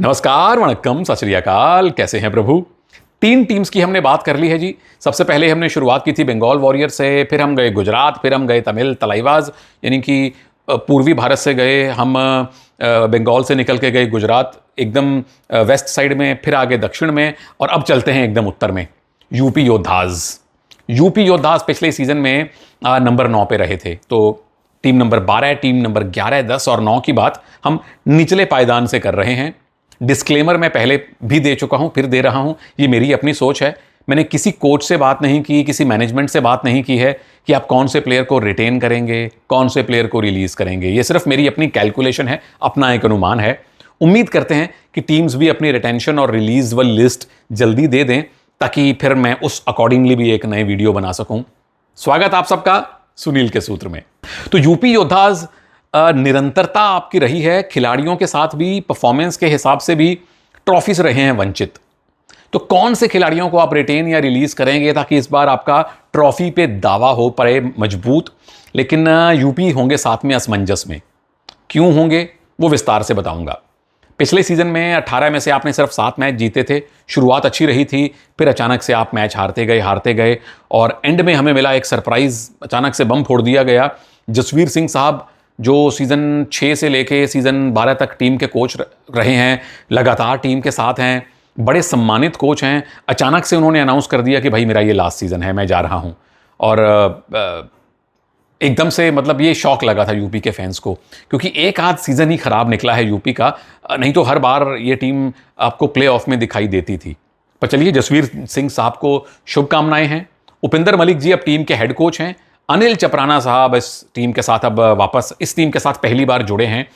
नमस्कार, वणक्कम, सत श्री अकाल। कैसे हैं प्रभु? 3 टीम्स की हमने बात कर ली है जी। सबसे पहले हमने शुरुआत की थी बंगाल वॉरियर से, फिर हम गए गुजरात, फिर हम गए तमिल तलाइवाज, यानी कि पूर्वी भारत से गए हम, बंगाल से निकल के गए गुजरात एकदम वेस्ट साइड में, फिर आगे दक्षिण में, और अब चलते हैं एकदम उत्तर में, यूपी योद्धाज। यूपी योद्धाज पिछले सीजन में नंबर 9 पे रहे थे। तो टीम नंबर 12, टीम नंबर 11, 10 और 9 की बात हम निचले पायदान से कर रहे हैं। डिस्क्लेमर मैं पहले भी दे चुका हूं, फिर दे रहा हूं, ये मेरी अपनी सोच है। मैंने किसी कोच से बात नहीं की, किसी मैनेजमेंट से बात नहीं की है कि आप कौन से प्लेयर को रिटेन करेंगे, कौन से प्लेयर को रिलीज करेंगे। ये सिर्फ मेरी अपनी कैलकुलेशन है, अपना एक अनुमान है। उम्मीद करते हैं कि टीम्स भी अपनी रिटेंशन और रिलीज वाली लिस्ट जल्दी दे दें, ताकि फिर मैं उस अकॉर्डिंगली भी एक नए वीडियो बना सकूं। स्वागत आप सबका सुनील के सूत्र में। तो यूपी योद्धाज निरंतरता आपकी रही है, खिलाड़ियों के साथ भी, परफॉर्मेंस के हिसाब से भी ट्रॉफी से रहे हैं वंचित। तो कौन से खिलाड़ियों को आप रिटेन या रिलीज करेंगे ताकि इस बार आपका ट्रॉफी पे दावा हो पड़े मजबूत? लेकिन यूपी होंगे साथ में असमंजस में। क्यों होंगे वो विस्तार से बताऊंगा। पिछले सीजन में 18 में से आपने सिर्फ 7 मैच जीते थे। शुरुआत अच्छी रही थी, फिर अचानक से आप मैच हारते गए और एंड में हमें मिला एक सरप्राइज, अचानक से बम फोड़ दिया गया। जसवीर सिंह साहब जो सीजन 6 से लेके सीजन 12 तक टीम के कोच रहे हैं, लगातार टीम के साथ हैं, बड़े सम्मानित कोच हैं, अचानक से उन्होंने अनाउंस कर दिया कि भाई मेरा ये लास्ट सीजन है, मैं जा रहा हूं। और एकदम से मतलब ये शॉक लगा था यूपी के फैंस को, क्योंकि एक आध सीजन ही खराब निकला है यूपी का, नहीं तो हर बार ये टीम आपको प्ले ऑफ में दिखाई देती थी। पर चलिए, जसवीर सिंह साहब को शुभकामनाएं हैं। उपिंदर मलिक जी अब टीम के हेड कोच हैं। अनिल चपराना साहब इस टीम के साथ अब वापस इस टीम के साथ पहली बार जुड़े हैं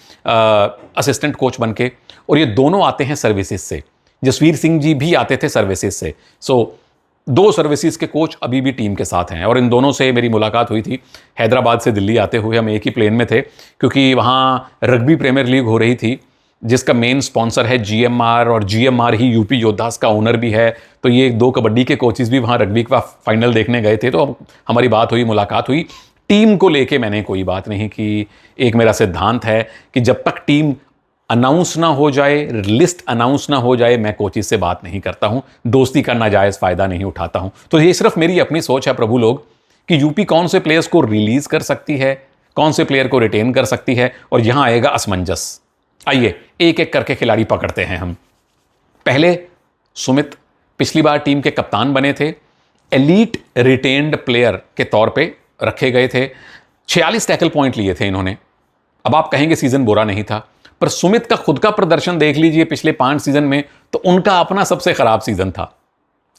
असिस्टेंट कोच बन के, और ये दोनों आते हैं सर्विसेज से। जसवीर सिंह जी भी आते थे सर्विसेज से। सो 2 सर्विसेज के कोच अभी भी टीम के साथ हैं, और इन दोनों से मेरी मुलाकात हुई थी हैदराबाद से दिल्ली आते हुए। हम एक ही प्लेन में थे, क्योंकि वहाँ रग्बी प्रीमियर लीग हो रही थी, जिसका मेन स्पॉन्सर है जीएमआर, और जीएमआर ही यूपी योद्धास का ओनर भी है। तो ये 2 कबड्डी के कोचेस भी वहाँ रग्बी का फाइनल देखने गए थे। तो हमारी बात हुई, मुलाकात हुई। टीम को लेके मैंने कोई बात नहीं की। एक मेरा सिद्धांत है कि जब तक टीम अनाउंस ना हो जाए, लिस्ट अनाउंस ना हो जाए, मैं कोचेस से बात नहीं करता हूं, दोस्ती का नाजायज फायदा नहीं उठाता हूं। तो ये सिर्फ मेरी अपनी सोच है प्रभु लोग, कि यूपी कौन से प्लेयर्स को रिलीज कर सकती है, कौन से प्लेयर को रिटेन कर सकती है, और यहां आएगा असमंजस। आइए एक एक करके खिलाड़ी पकड़ते हैं हम। पहले सुमित पिछली बार टीम के कप्तान बने थे, एलीट रिटेन्ड प्लेयर के तौर पे रखे गए थे। 46 टैकल पॉइंट लिए थे इन्होंने। अब आप कहेंगे सीजन बुरा नहीं था, पर सुमित का खुद का प्रदर्शन देख लीजिए पिछले 5 सीजन में, तो उनका अपना सबसे खराब सीजन था,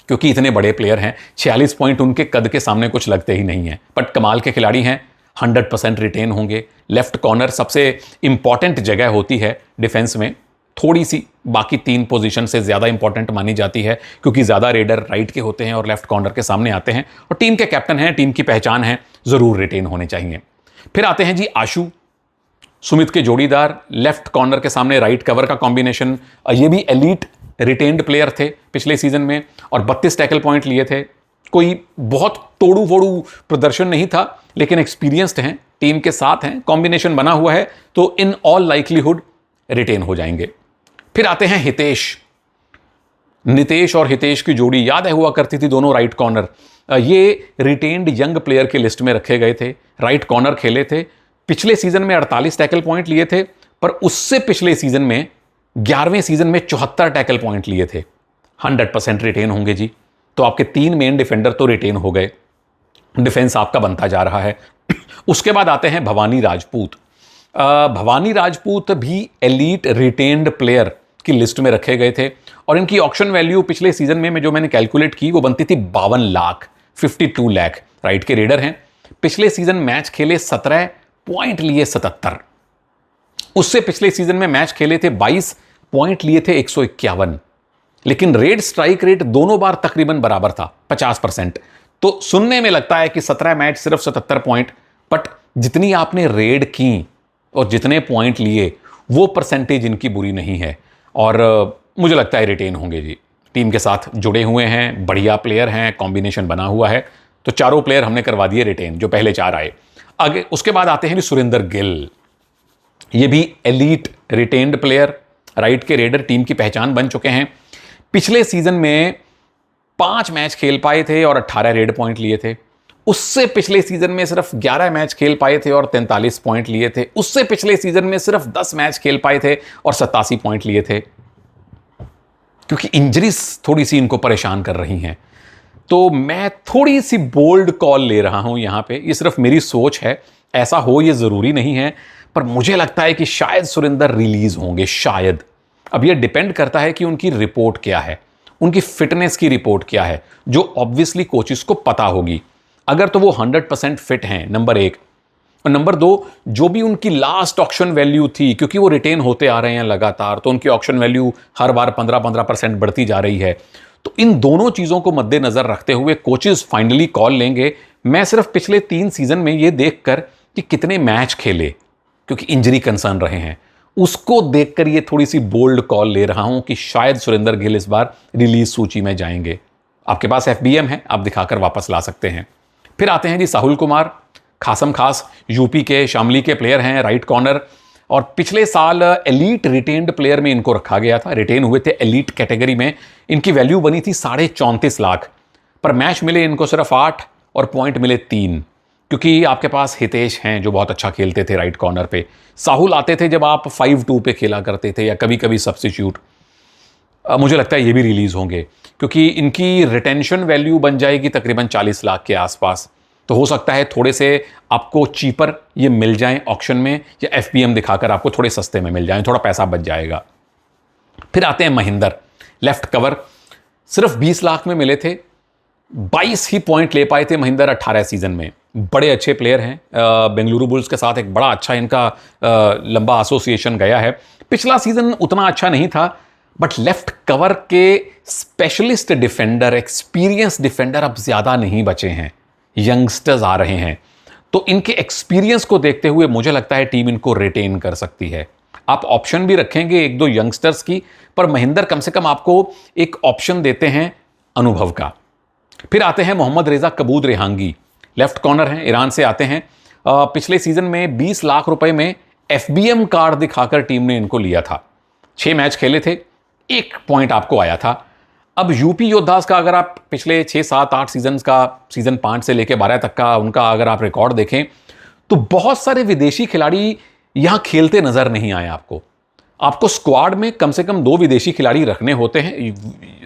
क्योंकि इतने बड़े प्लेयर हैं। 46 पॉइंट उनके कद के सामने कुछ लगते ही नहीं है। बट कमाल के खिलाड़ी हैं, 100% रिटेन होंगे। लेफ्ट कॉर्नर सबसे इंपॉर्टेंट जगह होती है डिफेंस में, थोड़ी सी बाकी 3 पोजीशन से ज़्यादा इंपॉर्टेंट मानी जाती है, क्योंकि ज़्यादा रेडर राइट के होते हैं और लेफ्ट कॉर्नर के सामने आते हैं, और टीम के कैप्टन हैं, टीम की पहचान है, ज़रूर रिटेन होने चाहिए। फिर आते हैं जी आशु, सुमित के जोड़ीदार, लेफ्ट कॉर्नर के सामने राइट कवर का कॉम्बिनेशन। ये भी एलीट रिटेन्ड प्लेयर थे पिछले सीजन में, और 32 टैकल पॉइंट लिए थे। कोई बहुत तोड़ू फोड़ू प्रदर्शन नहीं था, लेकिन एक्सपीरियंस्ड हैं, टीम के साथ हैं, कॉम्बिनेशन बना हुआ है, तो इन ऑल लाइकलीहुड रिटेन हो जाएंगे। फिर आते हैं हितेश। नितेश और हितेश की जोड़ी याद है हुआ करती थी, दोनों राइट कॉर्नर। ये रिटेन्ड यंग प्लेयर की लिस्ट में रखे गए थे, राइट कॉर्नर खेले थे। पिछले सीजन में 48 टैकल पॉइंट लिए थे, पर उससे पिछले सीजन में 11वें सीजन में 74 टैकल पॉइंट लिए थे। 100% रिटेन होंगे जी। तो आपके 3 मेन डिफेंडर तो रिटेन हो गए, डिफेंस आपका बनता जा रहा है। उसके बाद आते हैं भवानी राजपूत। भवानी राजपूत भी एलीट रिटेन्ड प्लेयर की लिस्ट में रखे गए थे, और इनकी ऑक्शन वैल्यू पिछले सीजन में जो मैंने कैलकुलेट की वो बनती थी 52 लाख, 52 लाख। राइट के रेडर हैं। पिछले सीजन मैच खेले 17, पॉइंट लिए 77। उससे पिछले सीजन में मैच खेले थे 22, पॉइंट लिए थे 151। लेकिन रेड स्ट्राइक रेट दोनों बार तकरीबन बराबर था, 50%। तो सुनने में लगता है कि 17 मैच सिर्फ 77 पॉइंट, बट जितनी आपने रेड की और जितने पॉइंट लिए, वो परसेंटेज इनकी बुरी नहीं है, और मुझे लगता है रिटेन होंगे जी। टीम के साथ जुड़े हुए हैं, बढ़िया प्लेयर हैं, कॉम्बिनेशन बना हुआ है। तो चारों प्लेयर हमने करवा दिए रिटेन, जो पहले 4 आए। आगे उसके बाद आते हैं सुरेंद्र गिल। ये भी एलीट रिटेन्ड प्लेयर, राइट के रेडर टीम की पहचान बन चुके हैं। पिछले सीजन में 5 मैच खेल पाए थे और 18 रेड पॉइंट लिए थे। उससे पिछले सीजन में सिर्फ 11 मैच खेल पाए थे और 43 पॉइंट लिए थे। उससे पिछले सीजन में सिर्फ 10 मैच खेल पाए थे और 87 पॉइंट लिए थे, क्योंकि इंजरीज थोड़ी सी इनको परेशान कर रही हैं। तो मैं थोड़ी सी बोल्ड कॉल ले रहा हूं यहां पे। ये सिर्फ मेरी सोच है, ऐसा हो ये जरूरी नहीं है, पर मुझे लगता है कि शायद सुरेंदर रिलीज होंगे, शायद। अब ये डिपेंड करता है कि उनकी रिपोर्ट क्या है, उनकी फिटनेस की रिपोर्ट क्या है, जो ऑब्वियसली कोचेस को पता होगी। अगर तो वो 100% फिट हैं, नंबर 1, और नंबर 2, जो भी उनकी लास्ट ऑक्शन वैल्यू थी, क्योंकि वो रिटेन होते आ रहे हैं लगातार, तो उनकी ऑक्शन वैल्यू हर बार 15-15% बढ़ती जा रही है। तो इन दोनों चीजों को मद्देनजर रखते हुए कोचेस फाइनली कॉल लेंगे। मैं सिर्फ पिछले 3 सीजन में ये देखकर कि कितने मैच खेले, क्योंकि इंजरी कंसर्न रहे हैं, उसको देखकर ये थोड़ी सी बोल्ड कॉल ले रहा हूं कि शायद सुरेंदर गिल इस बार रिलीज सूची में जाएंगे। आपके पास FBM है, आप दिखाकर वापस ला सकते हैं। फिर आते हैं जी साहुल कुमार, खासम खास यूपी के शामली के प्लेयर हैं, राइट कॉर्नर, और पिछले साल एलीट रिटेन्ड प्लेयर में इनको रखा गया था, रिटेन हुए थे एलीट कैटेगरी में। इनकी वैल्यू बनी थी 34.5 लाख, पर मैच मिले इनको सिर्फ 8 और पॉइंट मिले 3, क्योंकि आपके पास हितेश हैं जो बहुत अच्छा खेलते थे राइट कॉर्नर पे। साहुल आते थे जब आप 5-2 पे खेला करते थे या कभी कभी सब्स्टिट्यूट। मुझे लगता है ये भी रिलीज होंगे, क्योंकि इनकी रिटेंशन वैल्यू बन जाएगी तकरीबन 40 लाख के आसपास। तो हो सकता है थोड़े से आपको चीपर ये मिल जाएं ऑक्शन में, या FBM दिखाकर आपको थोड़े सस्ते में मिल जाएं, थोड़ा पैसा बच जाएगा। फिर आते हैं महिंदर, लेफ्ट कवर, सिर्फ 20 लाख में मिले थे, 22 ही पॉइंट ले पाए थे महिंदर 18 सीजन में। बड़े अच्छे प्लेयर हैं, बेंगलुरु बुल्स के साथ एक बड़ा अच्छा इनका लंबा एसोसिएशन गया है। पिछला सीजन उतना अच्छा नहीं था, बट लेफ्ट कवर के स्पेशलिस्ट डिफेंडर, एक्सपीरियंस डिफेंडर अब ज्यादा नहीं बचे हैं, यंगस्टर्स आ रहे हैं। तो इनके एक्सपीरियंस को देखते हुए मुझे लगता है टीम इनको रिटेन कर सकती है। आप ऑप्शन भी रखेंगे 1-2 यंगस्टर्स की, पर महिंदर कम से कम आपको एक ऑप्शन देते हैं अनुभव का। फिर आते हैं मोहम्मद रेजा कबूद रेहांगी, लेफ्ट कॉर्नर हैं, ईरान से आते हैं। पिछले सीजन में 20 लाख रुपए में FBM कार्ड दिखाकर टीम ने इनको लिया था। 6 मैच खेले थे, 1 पॉइंट आपको आया था। अब यूपी योद्धास का अगर आप पिछले 6, 7, 8 सीजन का, सीजन 5 से लेकर 12 तक का उनका अगर आप रिकॉर्ड देखें, तो बहुत सारे विदेशी खिलाड़ी यहां खेलते नजर नहीं आए आपको। आपको स्क्वाड में कम से कम 2 विदेशी खिलाड़ी रखने होते हैं,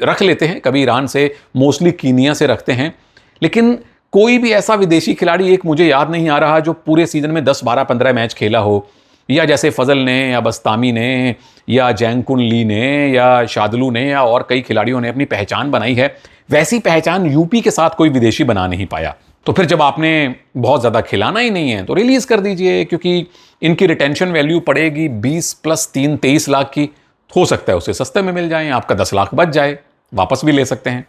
रख लेते हैं, कभी ईरान से, मोस्टली कीनिया से रखते हैं, लेकिन कोई भी ऐसा विदेशी खिलाड़ी एक मुझे याद नहीं आ रहा जो पूरे सीजन में 10, 12, 15 मैच खेला हो, या जैसे फजल ने या बस्तामी ने या जैंकुन ली ने या शादलू ने या और कई खिलाड़ियों ने अपनी पहचान बनाई है, वैसी पहचान यूपी के साथ कोई विदेशी बना नहीं पाया। तो फिर जब आपने बहुत ज़्यादा खिलाना ही नहीं है तो रिलीज़ कर दीजिए, क्योंकि इनकी रिटेंशन वैल्यू पड़ेगी 20 + 3 23 लाख की। हो सकता है उसे सस्ते में मिल जाए, आपका 10 लाख बच जाए, वापस भी ले सकते हैं।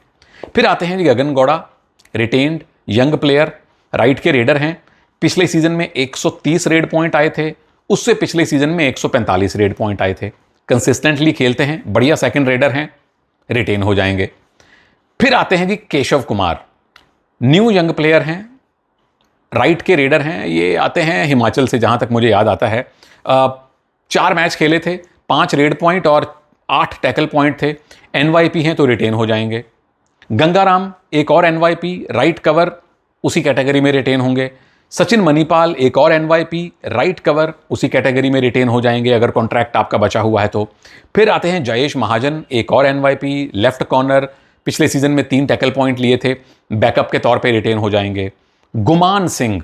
फिर आते हैं G Gagan Gowda, retained young player, right के रेडर हैं। पिछले सीजन में 130 रेड पॉइंट आए थे, उससे पिछले सीजन में 145 रेड पॉइंट आए थे। कंसिस्टेंटली खेलते हैं, बढ़िया सेकंड रेडर हैं, रिटेन हो जाएंगे। फिर आते हैं G Keshav Kumar, new young player हैं, राइट के रेडर हैं। ये आते हैं हिमाचल से, जहां तक मुझे याद आता है। 4 मैच खेले थे, 5 रेड पॉइंट और 8 टैकल पॉइंट थे। NYP हैं तो रिटेन हो जाएंगे। गंगाराम एक और NYP, राइट कवर, उसी कैटेगरी में रिटेन होंगे। सचिन मणिपाल एक और NYP, राइट कवर, उसी कैटेगरी में रिटेन हो जाएंगे अगर कॉन्ट्रैक्ट आपका बचा हुआ है तो। फिर आते हैं जयेश महाजन, एक और NYP, लेफ्ट कॉर्नर, पिछले सीजन में 3 टैकल पॉइंट लिए थे, बैकअप के तौर पे रिटेन हो जाएंगे। गुमान सिंह,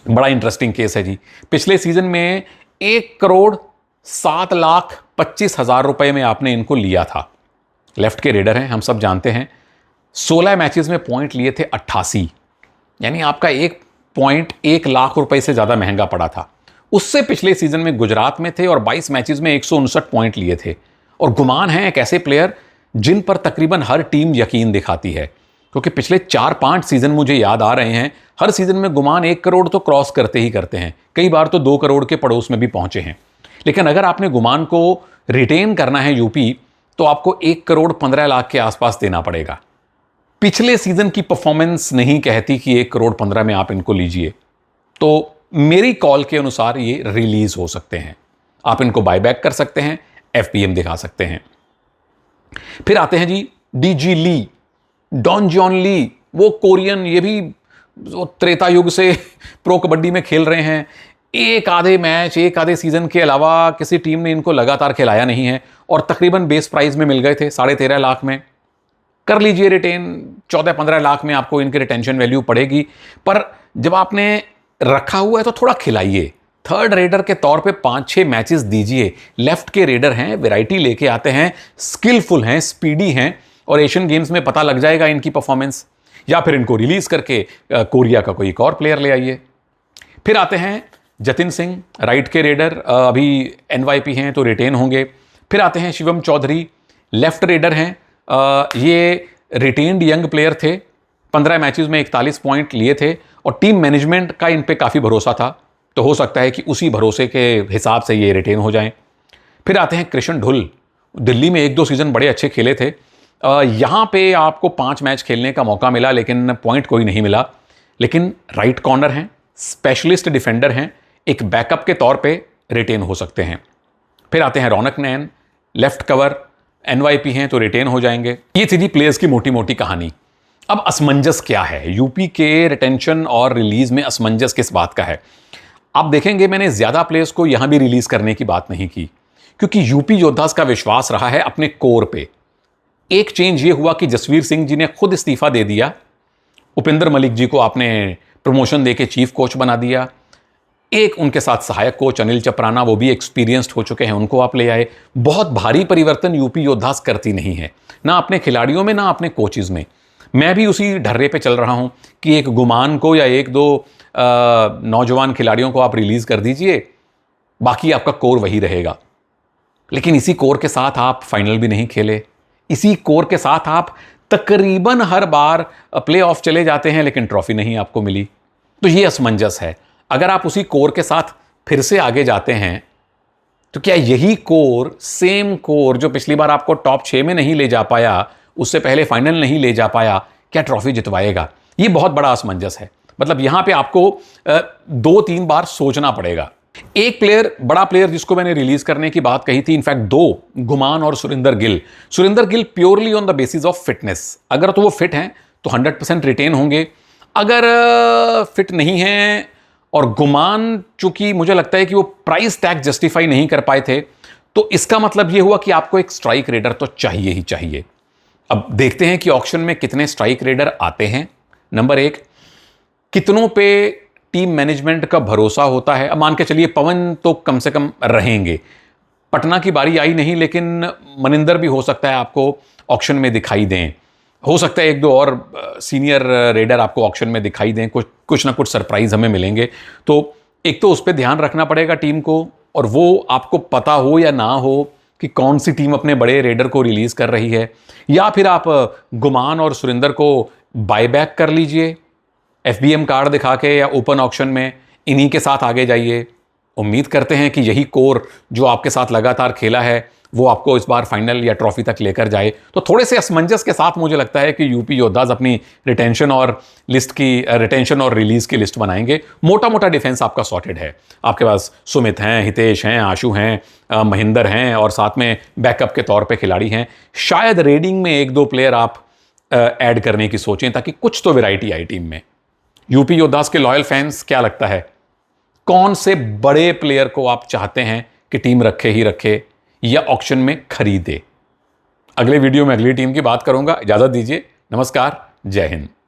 बड़ा इंटरेस्टिंग केस है जी। पिछले सीजन में 1,07,25,000 रुपए में आपने इनको लिया था। लेफ्ट के रेडर हैं, हम सब जानते हैं। 16 मैचेस में पॉइंट लिए थे 88, यानी आपका 1 पॉइंट 1 लाख रुपए से ज्यादा महंगा पड़ा था। उससे पिछले सीजन में गुजरात में थे और 22 मैचेस में 159 पॉइंट लिए थे। और गुमान हैं एक ऐसे प्लेयर जिन पर तकरीबन हर टीम यकीन दिखाती है, क्योंकि पिछले 4-5 सीजन मुझे याद आ रहे हैं, हर सीजन में गुमान 1 करोड़ तो क्रॉस करते ही करते हैं, कई बार तो 2 करोड़ के पड़ोस में भी पहुंचे हैं। लेकिन अगर आपने गुमान को रिटेन करना है यूपी, तो आपको 1 करोड़ 15 लाख के आसपास देना पड़ेगा। पिछले सीजन की परफॉर्मेंस नहीं कहती कि 1 करोड़ 15 में आप इनको लीजिए, तो मेरी कॉल के अनुसार ये रिलीज हो सकते हैं। आप इनको बायबैक कर सकते हैं, एफपीएम दिखा सकते हैं। फिर आते हैं जी डीजी ली, डॉन जॉन ली, वो कोरियन, ये भी वो त्रेता युग से प्रो कबड्डी में खेल रहे हैं। एक आधे मैच, एक आधे सीजन के अलावा किसी टीम ने इनको लगातार खिलाया नहीं है और तकरीबन बेस प्राइस में मिल गए थे 13.5 लाख में। कर लीजिए रिटेन, 14-15 लाख में आपको इनकी रिटेंशन वैल्यू पड़ेगी। पर जब आपने रखा हुआ है तो थोड़ा खिलाइए। थर्ड रेडर के तौर पे 5-6 मैचेस दीजिए। लेफ्ट के रेडर हैं, वैरायटी लेके आते हैं, स्किलफुल हैं, स्पीडी हैं, और एशियन गेम्स में पता लग जाएगा इनकी परफॉर्मेंस। या फिर इनको रिलीज करके कोरिया का कोई एक और प्लेयर ले आइए। फिर आते हैं जतिन सिंह, राइट के रेडर, अभी एनवाईपी हैं तो रिटेन होंगे। फिर आते हैं शिवम चौधरी, लेफ्ट रेडर हैं, ये रिटेन्ड यंग प्लेयर थे, 15 मैचेस में 41 पॉइंट लिए थे और टीम मैनेजमेंट का इन पे काफ़ी भरोसा था, तो हो सकता है कि उसी भरोसे के हिसाब से ये रिटेन हो जाएं। फिर आते हैं कृष्ण ढुल, दिल्ली में 1-2 सीजन बड़े अच्छे खेले थे। यहाँ पे आपको 5 मैच खेलने का मौका मिला लेकिन पॉइंट कोई नहीं मिला। लेकिन राइट कॉर्नर हैं, स्पेशलिस्ट डिफेंडर हैं, एक बैकअप के तौर पे रिटेन हो सकते हैं। फिर आते हैं रौनक नैन, लेफ्ट कवर, एनवाईपी हैं तो रिटेन हो जाएंगे। ये थी जी प्लेयर्स की मोटी मोटी कहानी। अब असमंजस क्या है यूपी के रिटेंशन और रिलीज में? असमंजस किस बात का है? आप देखेंगे मैंने ज्यादा प्लेयर्स को यहां भी रिलीज करने की बात नहीं की, क्योंकि यूपी योद्धास का विश्वास रहा है अपने कोर पे। एक चेंज ये हुआ कि जसवीर सिंह जी ने खुद इस्तीफा दे दिया, उपिंदर मलिक जी को आपने प्रमोशन देके चीफ कोच बना दिया, एक उनके साथ सहायक कोच अनिल चपराना, वो भी एक्सपीरियंस्ड हो चुके हैं, उनको आप ले आए। बहुत भारी परिवर्तन यूपी योद्धास करती नहीं है, ना अपने खिलाड़ियों में ना अपने कोचेज में। मैं भी उसी ढर्रे पे चल रहा हूं कि एक गुमान को या 1-2 नौजवान खिलाड़ियों को आप रिलीज कर दीजिए, बाकी आपका कोर वही रहेगा। लेकिन इसी कोर के साथ आप फाइनल भी नहीं खेले, इसी कोर के साथ आप तकरीबन हर बार प्ले ऑफ चले जाते हैं लेकिन ट्रॉफी नहीं आपको मिली। तो ये असमंजस है। अगर आप उसी कोर के साथ फिर से आगे जाते हैं तो क्या यही कोर, सेम कोर जो पिछली बार आपको टॉप 6 में नहीं ले जा पाया, उससे पहले फाइनल नहीं ले जा पाया, क्या ट्रॉफी जितवाएगा? ये बहुत बड़ा असमंजस है। मतलब यहां पे आपको 2-3 बार सोचना पड़ेगा। एक प्लेयर, बड़ा प्लेयर जिसको मैंने रिलीज करने की बात कही थी, इनफैक्ट 2, गुमान और Surinder Gill. Surinder Gill purely on the basis of fitness, अगर तो वो फिट हैं तो 100% रिटेन होंगे। अगर फिट नहीं हैं, और गुमान चूंकि मुझे लगता है कि वो प्राइस टैग जस्टिफाई नहीं कर पाए थे, तो इसका मतलब ये हुआ कि आपको एक स्ट्राइक रेडर तो चाहिए ही चाहिए। अब देखते हैं कि ऑक्शन में कितने स्ट्राइक रेडर आते हैं। नंबर 1, कितनों पे टीम मैनेजमेंट का भरोसा होता है। अब मान के चलिए पवन तो कम से कम रहेंगे, पटना की बारी आई नहीं, लेकिन मनिंदर भी हो सकता है आपको ऑक्शन में दिखाई दें। हो सकता है 1-2 और सीनियर रेडर आपको ऑक्शन में दिखाई दें, कुछ ना कुछ सरप्राइज हमें मिलेंगे। तो एक तो उस पर ध्यान रखना पड़ेगा टीम को, और वो आपको पता हो या ना हो कि कौन सी टीम अपने बड़े रेडर को रिलीज कर रही है। या फिर आप गुमान और सुरिंदर को बायबैक कर लीजिए एफबीएम कार्ड दिखा के, या ओपन ऑक्शन में इन्हीं के साथ आगे जाइए। उम्मीद करते हैं कि यही कोर जो आपके साथ लगातार खेला है वो आपको इस बार फाइनल या ट्रॉफी तक लेकर जाए। तो थोड़े से असमंजस के साथ मुझे लगता है कि यूपी योद्धास अपनी रिटेंशन और रिलीज की लिस्ट बनाएंगे। मोटा मोटा डिफेंस आपका सॉर्टेड है। आपके पास सुमित हैं, हितेश हैं, आशु हैं, महेंद्र हैं, और साथ में बैकअप के तौर पे खिलाड़ी हैं। शायद रेडिंग में 1-2 प्लेयर आप ऐड करने की सोचें ताकि कुछ तो वैरायटी आए टीम में। यूपी योद्धास के लॉयल फैंस, क्या लगता है कौन से बड़े प्लेयर को आप चाहते हैं कि टीम रखे ही रखे या ऑक्शन में खरीदे? अगले वीडियो में अगली टीम की बात करूंगा। इजाजत दीजिए, नमस्कार, जय हिंद।